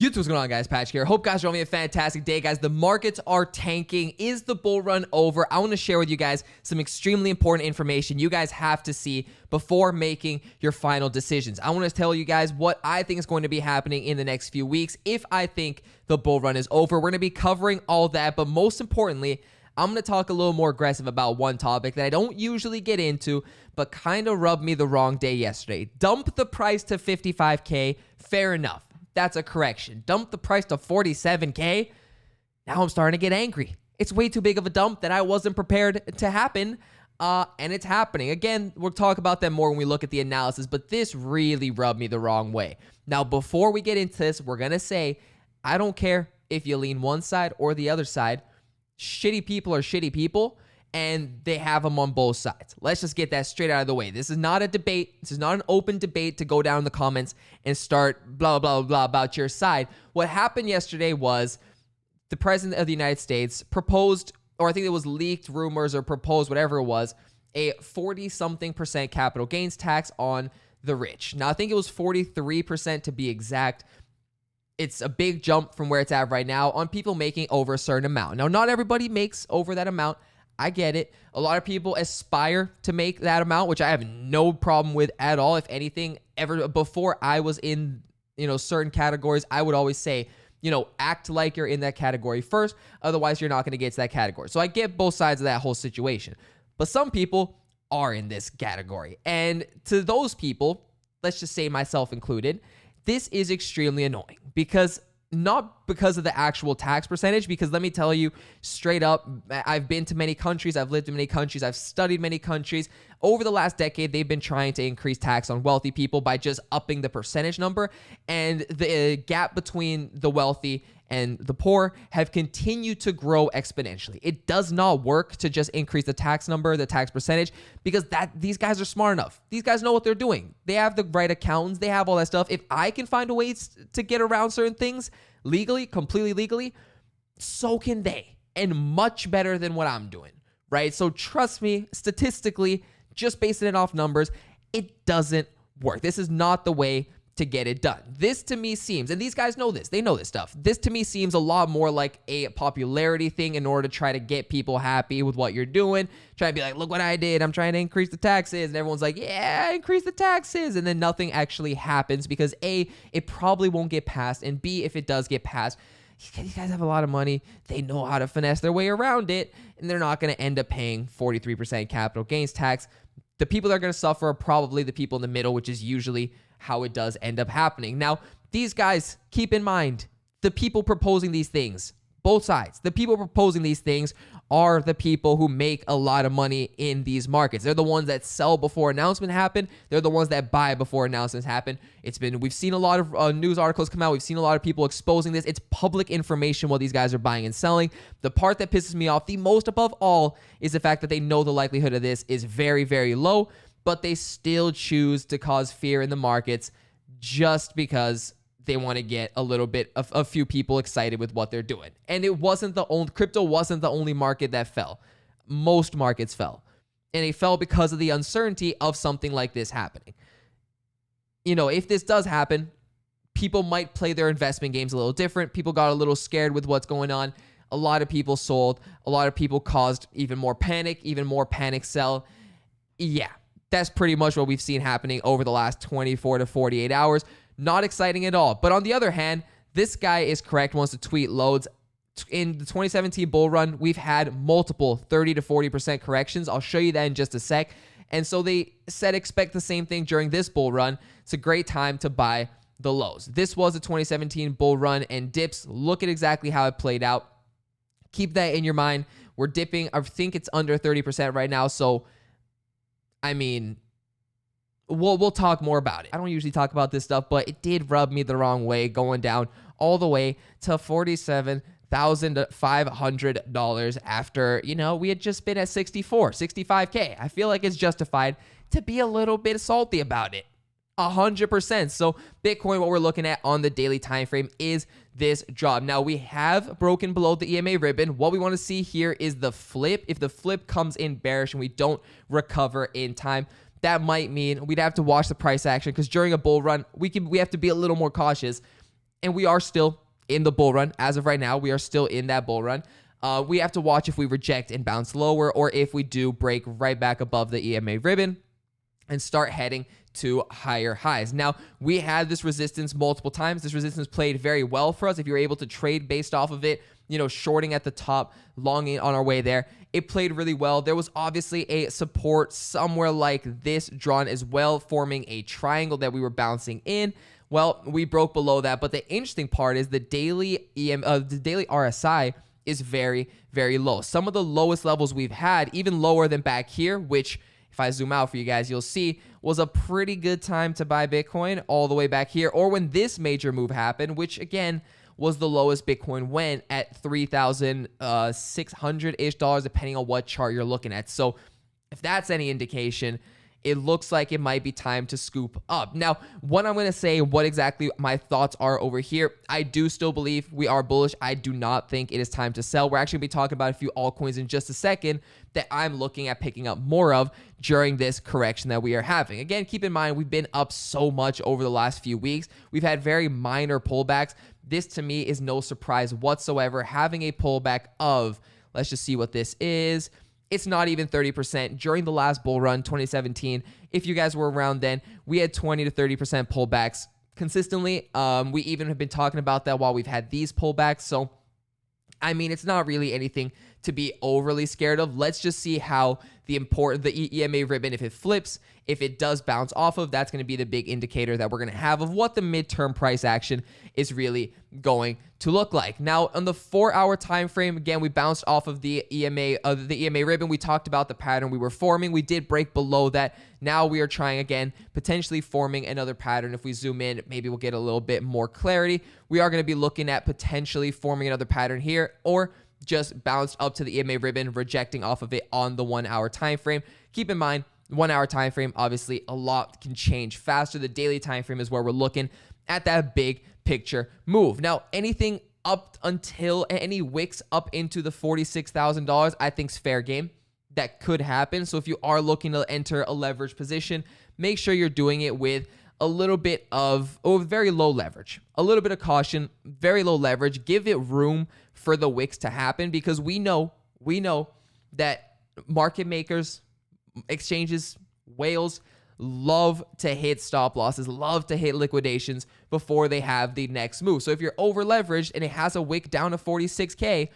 YouTube, what's going on, guys? Patch here. Hope guys are having a fantastic day, guys. The markets are tanking. Is the bull run over? I want to share with you guys some extremely important information you guys have to see before making your final decisions. I want to tell you guys what I think is going to be happening in the next few weeks if I think the bull run is over. We're going to be covering all that, but most importantly, I'm going to talk a little more aggressive about one topic that I don't usually get into, but kind of rubbed me the wrong day yesterday. Dump the price to 55K. Fair enough. That's a correction. Dump the price to 47K. Now I'm starting to get angry. It's way too big of a dump that I wasn't prepared to happen, and it's happening. Again, we'll talk about that more when we look at the analysis, but this really rubbed me the wrong way. Now, before we get into this, we're going to say, I don't care if you lean one side or the other side. Shitty people are shitty people, and they have them on both sides. Let's just get that straight out of the way. This is not a debate. This is not an open debate to go down in the comments and start blah, blah, blah about your side. What happened yesterday was the president of the United States proposed, or I think it was leaked rumors or proposed, whatever it was, a 40-something% capital gains tax on the rich. Now, I think it was 43% to be exact. It's a big jump from where it's at right now on people making over a certain amount. Now, not everybody makes over that amount. I get it. A lot of people aspire to make that amount, which I have no problem with at all. If anything, ever before I was in, certain categories, I would always say, act like you're in that category first. Otherwise, you're not going to get to that category. So I get both sides of that whole situation. But some people are in this category. And to those people, let's just say myself included, this is extremely annoying not because of the actual tax percentage, because let me tell you straight up, I've been to many countries, I've lived in many countries, I've studied many countries. Over the last decade, they've been trying to increase tax on wealthy people by just upping the percentage number, and the gap between the wealthy and the poor have continued to grow exponentially. It does not work to just increase the tax number, the tax percentage, because these guys are smart enough. These guys know what they're doing. They have the right accountants. They have all that stuff. If I can find a way to get around certain things legally, completely legally, so can they, and much better than what I'm doing, right? So trust me, statistically, just basing it off numbers, it doesn't work. This is not the way to get it done. This to me seems, and these guys know this, they know this stuff. This to me seems a lot more like a popularity thing in order to try to get people happy with what you're doing. Try to be like, look what I did. I'm trying to increase the taxes. And everyone's like, yeah, increase the taxes. And then nothing actually happens because A, it probably won't get passed. And B, if it does get passed, these guys have a lot of money. They know how to finesse their way around it. And they're not going to end up paying 43% capital gains tax. The people that are going to suffer are probably the people in the middle, which is usually how it does end up happening. Now, these guys, keep in mind, the people proposing these things, both sides, the people proposing these things are the people who make a lot of money in these markets. They're the ones that sell before announcements happen. They're the ones that buy before announcements happen. We've seen a lot of news articles come out. We've seen a lot of people exposing this. It's public information what these guys are buying and selling. The part that pisses me off the most above all is the fact that they know the likelihood of this is very, very low, but they still choose to cause fear in the markets just because they want to get a little bit of a few people excited with what they're doing. And crypto wasn't the only market that fell. Most markets fell. And they fell because of the uncertainty of something like this happening. If this does happen, people might play their investment games a little different. People got a little scared with what's going on. A lot of people sold. A lot of people caused even more panic sell. Yeah. That's pretty much what we've seen happening over the last 24 to 48 hours. Not exciting at all. But on the other hand, this guy is correct once the tweet loads. In the 2017 bull run, we've had multiple 30 to 40% corrections. I'll show you that in just a sec. And so they said expect the same thing during this bull run. It's a great time to buy the lows. This was a 2017 bull run and dips. Look at exactly how it played out. Keep that in your mind. We're dipping. I think it's under 30% right now. So we'll talk more about it. I don't usually talk about this stuff, but it did rub me the wrong way going down all the way to $47,500 after, we had just been at 65K. I feel like it's justified to be a little bit salty about it. 100%. So Bitcoin, what we're looking at on the daily time frame is this drop. Now we have broken below the EMA ribbon. What we want to see here is the flip. If the flip comes in bearish and we don't recover in time, that might mean we'd have to watch the price action, because during a bull run, we have to be a little more cautious. and we are still in the bull run. As of right now, we are still in that bull run. We have to watch if we reject and bounce lower, or if we do break right back above the EMA ribbon and start heading to higher highs. Now, we had this resistance multiple times. This resistance played very well for us. If you're able to trade based off of it, you know, shorting at the top, longing on our way there, it played really well. There was obviously a support somewhere like this drawn as well, forming a triangle that we were bouncing in. Well, we broke below that, but the interesting part is the daily RSI is very, very low. Some of the lowest levels we've had, even lower than back here, which if I zoom out for you guys, you'll see was a pretty good time to buy Bitcoin all the way back here, or when this major move happened, which again was the lowest Bitcoin went at $3,600-ish, depending on what chart you're looking at. So if that's any indication, it looks like it might be time to scoop up. Now, what I'm going to say, what exactly my thoughts are over here, I do still believe we are bullish. I do not think it is time to sell. We're actually going to be talking about a few altcoins in just a second that I'm looking at picking up more of during this correction that we are having. Again, keep in mind, we've been up so much over the last few weeks. We've had very minor pullbacks. This to me is no surprise whatsoever. Having a pullback of, let's just see what this is. It's not even 30%. During the last bull run, 2017, if you guys were around then, we had 20 to 30% pullbacks consistently. We even have been talking about that while we've had these pullbacks. So, I mean, it's not really anything to be overly scared of. Let's just see how the EMA ribbon, if it flips, if it does bounce off of, that's going to be the big indicator that we're going to have of what the midterm price action is really going to look like. Now, on the 4-hour time frame, again, we bounced off of the EMA ribbon. We talked about the pattern we were forming. We did break below that. Now we are trying again, potentially forming another pattern. If we zoom in, maybe we'll get a little bit more clarity. We are going to be looking at potentially forming another pattern here, or just bounced up to the EMA ribbon, rejecting off of it on the 1-hour time frame. Keep in mind, 1-hour time frame, obviously a lot can change faster. The daily time frame is where we're looking at that big picture move. Now, anything up until any wicks up into the $46,000, I think is fair game. That could happen. So if you are looking to enter a leverage position, make sure you're doing it with a little bit of, very low leverage, a little bit of caution, very low leverage. Give it room for the wicks to happen, because we know that market makers, exchanges, whales love to hit stop losses, love to hit liquidations before they have the next move. So if you're over leveraged and it has a wick down to 46K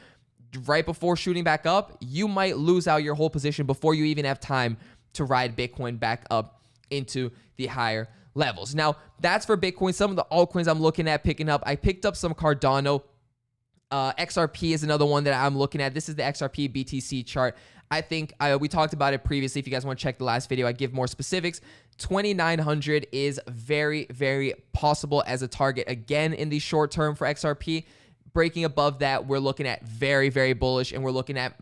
right before shooting back up, you might lose out your whole position before you even have time to ride Bitcoin back up into the higher levels. Now, that's for Bitcoin. Some of the altcoins I'm looking at picking up, I picked up some Cardano. XRP is another one that I'm looking at. This is the XRP BTC chart. I think we talked about it previously. If you guys want to check the last video, I give more specifics. 2,900 is very, very possible as a target again in the short term for XRP. Breaking above that, we're looking at very, very bullish, and we're looking at,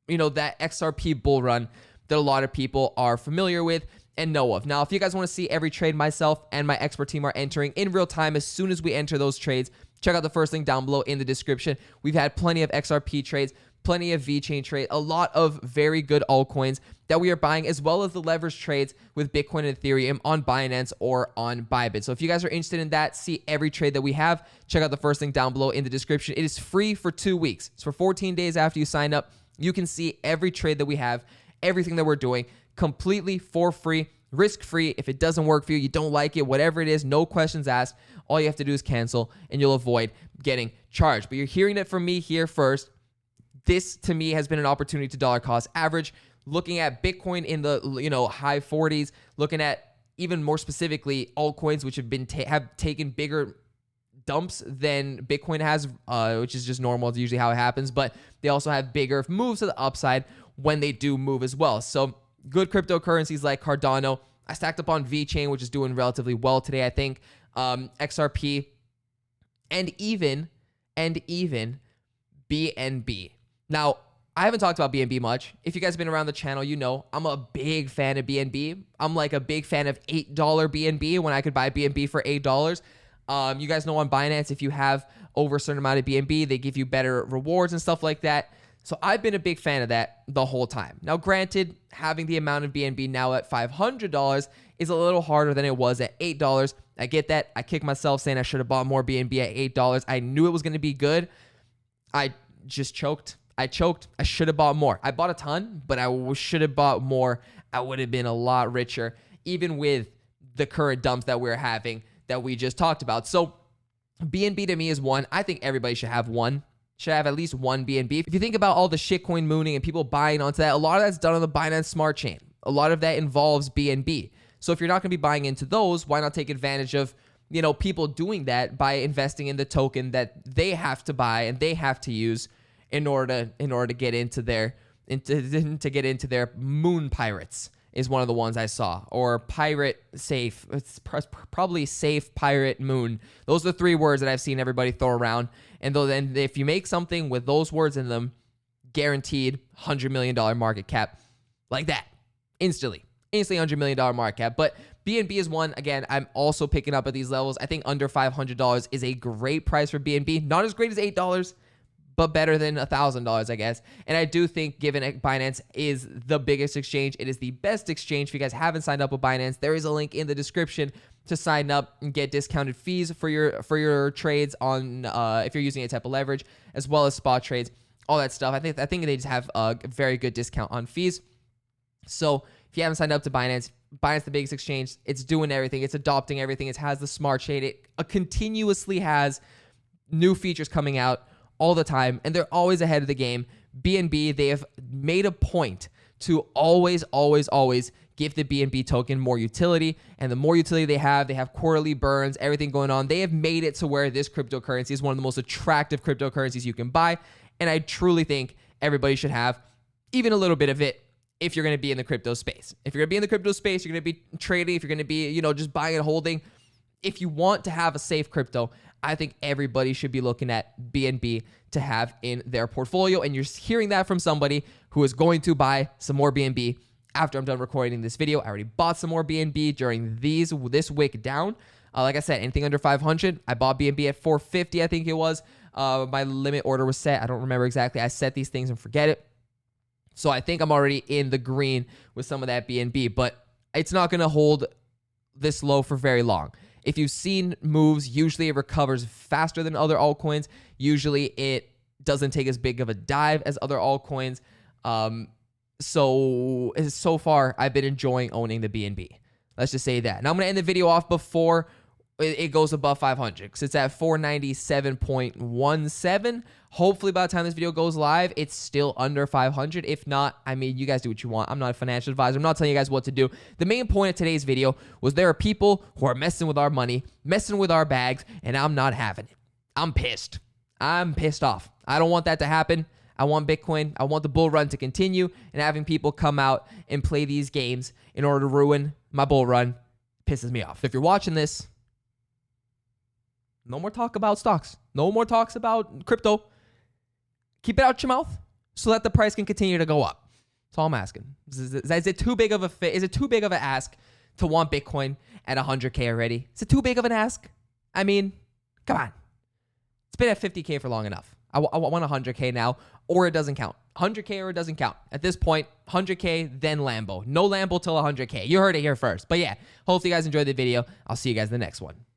you know, that XRP bull run that a lot of people are familiar with and know of. Now, if you guys want to see every trade myself and my expert team are entering in real time as soon as we enter those trades, check out the first link down below in the description. We've had plenty of XRP trades, plenty of VeChain trade, a lot of very good altcoins that we are buying, as well as the leverage trades with Bitcoin and Ethereum on Binance or on Bybit. So if you guys are interested in that, see every trade that we have, check out the first link down below in the description. It is free for 2 weeks. It's for 14 days after you sign up. You can see every trade that we have, everything that we're doing, completely for free, risk-free. If it doesn't work for you, you don't like it, whatever it is, no questions asked. All you have to do is cancel, and you'll avoid getting charged. But you're hearing it from me here first. This, to me, has been an opportunity to dollar cost average. Looking at Bitcoin in the high 40s, looking at even more specifically altcoins, which have taken bigger dumps than Bitcoin has, which is just normal. It's usually how it happens. But they also have bigger moves to the upside when they do move as well. So good cryptocurrencies like Cardano. I stacked up on VeChain, which is doing relatively well today, I think. XRP, and even BNB. Now, I haven't talked about BNB much. If you guys have been around the channel, you know I'm a big fan of BNB. I'm like a big fan of $8 BNB when I could buy BNB for $8. You guys know on Binance, if you have over a certain amount of BNB, they give you better rewards and stuff like that. So I've been a big fan of that the whole time. Now, granted, having the amount of BNB now at $500 is a little harder than it was at $8. I get that. I kick myself saying I should have bought more BNB at $8. I knew it was going to be good. I just choked. I choked. I should have bought more. I bought a ton, but I should have bought more. I would have been a lot richer, even with the current dumps that we're having that we just talked about. So BNB to me is one. I think everybody should have one. Should have at least one BNB. If you think about all the shitcoin mooning and people buying onto that, a lot of that's done on the Binance Smart Chain. A lot of that involves BNB. So if you're not going to be buying into those, why not take advantage of, you know, people doing that by investing in the token that they have to buy and they have to use in order to get into their moon pirates is one of the ones I saw, or pirate safe. It's probably safe pirate moon. Those are the three words that I've seen everybody throw around. And then if you make something with those words in them, guaranteed $100 million market cap like that, instantly $100 million market cap. But BNB is one. Again, I'm also picking up at these levels. I think under $500 is a great price for BNB. Not as great as $8, but better than $1,000, I guess. And I do think, given Binance is the biggest exchange, it is the best exchange. If you guys haven't signed up with Binance, there is a link in the description to sign up and get discounted fees for your trades on if you're using a type of leverage, as well as spot trades, all that stuff. I think they just have a very good discount on fees. So if you haven't signed up to Binance, Binance the biggest exchange. It's doing everything. It's adopting everything. It has the smart chain. It continuously has new features coming out all the time, and they're always ahead of the game. BNB, they have made a point to always give the BNB token more utility, and the more utility they have quarterly burns, everything going on. They have made it to where this cryptocurrency is one of the most attractive cryptocurrencies you can buy, and I truly think everybody should have even a little bit of it if you're going to be in the crypto space. If you're going to be in the crypto space, you're going to be trading, if you're going to be, you know, just buying and holding, if you want to have a safe crypto, I think everybody should be looking at BNB to have in their portfolio. And you're hearing that from somebody who is going to buy some more BNB after I'm done recording this video. I already bought some more BNB during this wick down. Like I said, anything under 500, I bought BNB at 450, I think it was. My limit order was set. I don't remember exactly. I set these things and forget it. So I think I'm already in the green with some of that BNB, but it's not going to hold this low for very long. If you've seen moves, usually it recovers faster than other altcoins. Usually it doesn't take as big of a dive as other altcoins. So far, I've been enjoying owning the BNB. Let's just say that. Now I'm going to end the video off before it goes above 500 because it's at 497.17. Hopefully by the time this video goes live, it's still under 500. If not, I mean, you guys do what you want. I'm not a financial advisor. I'm not telling you guys what to do. The main point of today's video was there are people who are messing with our money, messing with our bags, and I'm not having it. I'm pissed. I'm pissed off. I don't want that to happen. I want Bitcoin. I want the bull run to continue, and having people come out and play these games in order to ruin my bull run pisses me off. If you're watching this, no more talk about stocks. No more talks about crypto. Keep it out your mouth so that the price can continue to go up. That's all I'm asking. Is it too big of a fit? Is it too big of an ask to want Bitcoin at 100K already? Is it too big of an ask? I mean, come on. It's been at 50K for long enough. I want 100K now, or it doesn't count. 100K or it doesn't count. At this point, 100K, then Lambo. No Lambo till 100K. You heard it here first. But yeah, hopefully you guys enjoyed the video. I'll see you guys in the next one.